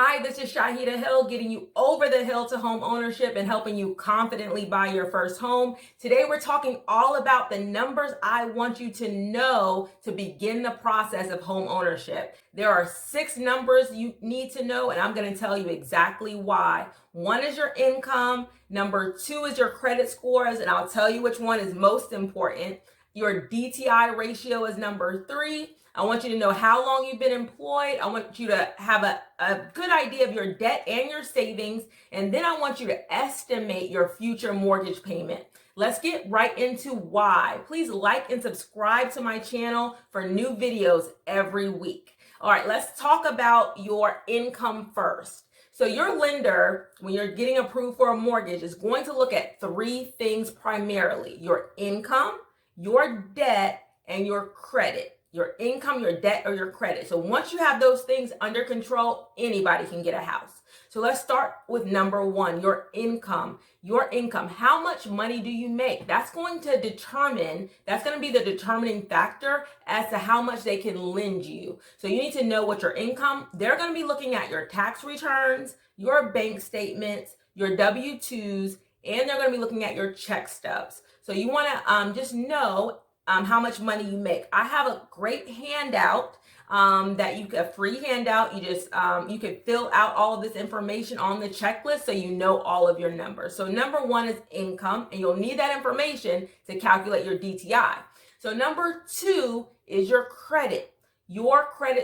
Hi, this is Shaheedah Hill, getting you over the hill to home ownership and helping you confidently buy your first home. Today, we're talking all about the numbers I want you to know to begin the process of home ownership. There are 6 numbers you need to know, and I'm going to tell you exactly why. One is your income. Number 2 is your credit scores, and I'll tell you which one is most important. Your DTI ratio is number 3. I want you to know how long you've been employed. I want you to have a good idea of your debt and your savings. And then I want you to estimate your future mortgage payment. Let's get right into why. Please like and subscribe to my channel for new videos every week. All right, let's talk about your income first. So your lender, when you're getting approved for a mortgage, is going to look at 3 things primarily: your income, your debt, and your credit. Your income, your debt, or your credit. So once you have those things under control, anybody can get a house. So let's start with number 1, your income. Your income, how much money do you make? That's going to be the determining factor as to how much they can lend you. So you need to know what your income, they're going to be looking at your tax returns, your bank statements, your W-2s, and they're going to be looking at your check stubs. So you want to just know how much money you make. I have a great handout a free handout. You can fill out all of this information on the checklist so you know all of your numbers. So number 1 is income, and you'll need that information to calculate your DTI. So number 2 is your credit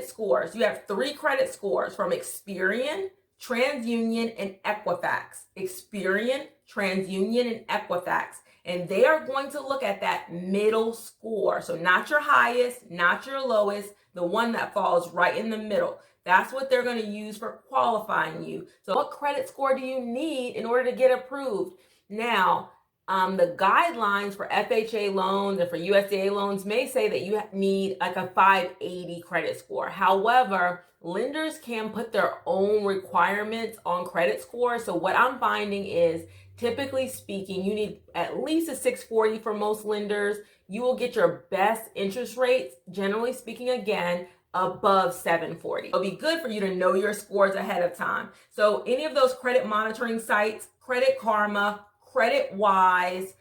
scores. You have 3 credit scores from Experian, TransUnion, and Equifax. Experian, TransUnion, and Equifax. And they are going to look at that middle score. So not your highest, not your lowest, the one that falls right in the middle. That's what they're going to use for qualifying you. So what credit score do you need in order to get approved? Now, the guidelines for FHA loans and for USDA loans may say that you need like a 580 credit score. However, lenders can put their own requirements on credit score. So what I'm finding is, typically speaking, you need at least a 640 for most lenders. You will get your best interest rates, generally speaking, again, above 740. It'll be good for you to know your scores ahead of time. So any of those credit monitoring sites, Credit Karma, Credit Wise,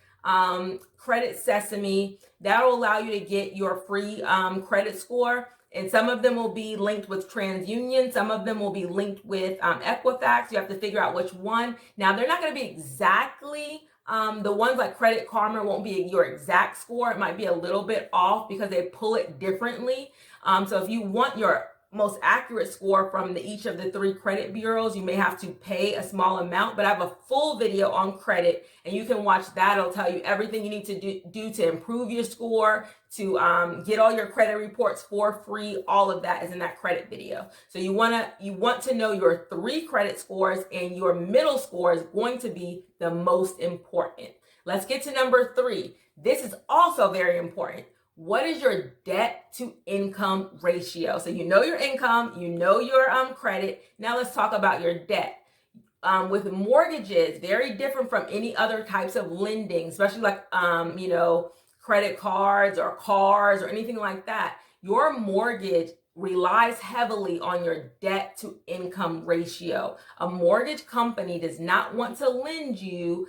Credit Sesame, that'll allow you to get your free credit score. And some of them will be linked with TransUnion. Some of them will be linked with Equifax. You have to figure out which one. Now, they're not going to be exactly, the ones like Credit Karma won't be your exact score. It might be a little bit off because they pull it differently. So if you want your most accurate score from each of the 3 credit bureaus, you may have to pay a small amount, but I have a full video on credit, and you can watch that. It'll tell you everything you need to do to improve your score, to get all your credit reports for free. All of that is in that credit video. So you want to know your 3 credit scores, and your middle score is going to be the most important. Let's get to number 3. This is also very important. What is your debt to income ratio? So you know your income, you know your credit. Now let's talk about your debt. With mortgages, very different from any other types of lending, especially like credit cards or cars or anything like that. Your mortgage relies heavily on your debt to income ratio. A mortgage company does not want to lend you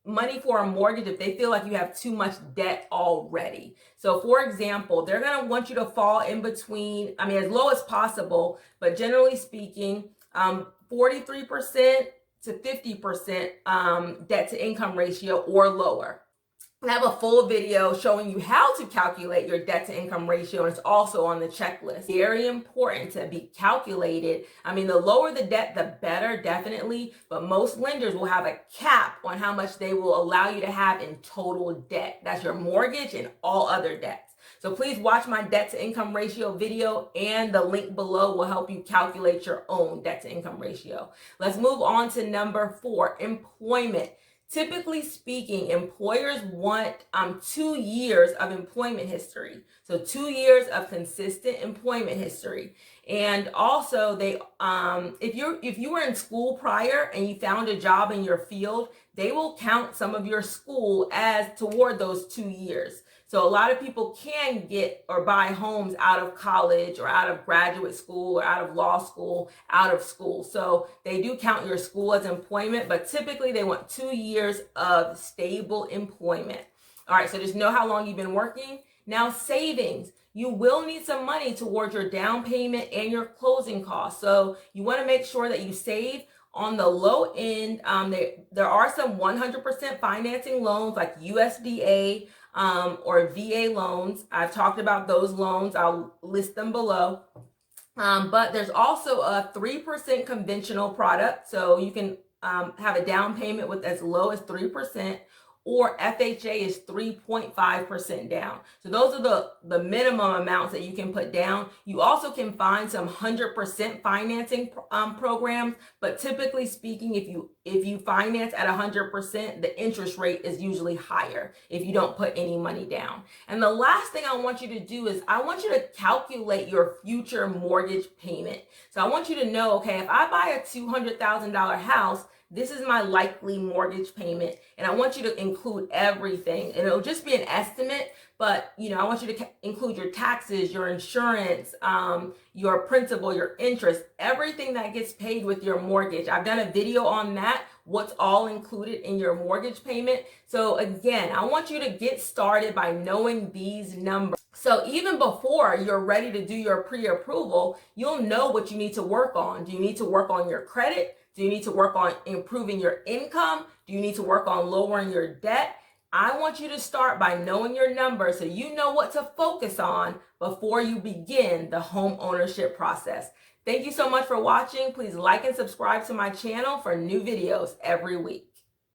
money for a mortgage if they feel like you have too much debt already. So for example, they're going to want you to fall in between, as low as possible, but generally speaking, 43% to 50% debt to income ratio or lower. I have a full video showing you how to calculate your debt to income ratio, and it's also on the checklist. Very important to be calculated. The lower the debt, the better, definitely, but most lenders will have a cap on how much they will allow you to have in total debt. That's your mortgage and all other debts. So please watch my debt to income ratio video, and the link below will help you calculate your own debt to income ratio. Let's move on to number 4, employment. Typically speaking, employers want 2 years of employment history. So 2 years of consistent employment history. And also they if you were in school prior and you found a job in your field, they will count some of your school as toward those 2 years. So a lot of people can get or buy homes out of college or out of graduate school or out of law school, out of school. So they do count your school as employment, but typically they want 2 years of stable employment. All right, so just know how long you've been working. Now, savings. You will need some money towards your down payment and your closing costs. So you want to make sure that you save on the low end. There are some 100% financing loans like USDA or VA loans. I've talked about those loans. I'll list them below. But there's also a 3% conventional product. So you can have a down payment with as low as 3%, or FHA is 3.5% down. So those are the minimum amounts that you can put down. You also can find some 100% financing programs, but typically speaking, if you finance at 100%, the interest rate is usually higher if you don't put any money down. And the last thing I want you to do is I want you to calculate your future mortgage payment. So I want you to know, okay, if I buy a $200,000 house, this is my likely mortgage payment, and I want you to include everything. And it'll just be an estimate, but I want you to include your taxes, your insurance, your principal, your interest, everything that gets paid with your mortgage. I've done a video on that, what's all included in your mortgage payment. So again, I want you to get started by knowing these numbers. So even before you're ready to do your pre-approval, you'll know what you need to work on. Do you need to work on your credit? Do you need to work on improving your income? Do you need to work on lowering your debt? I want you to start by knowing your numbers so you know what to focus on before you begin the home ownership process. Thank you so much for watching. Please like and subscribe to my channel for new videos every week.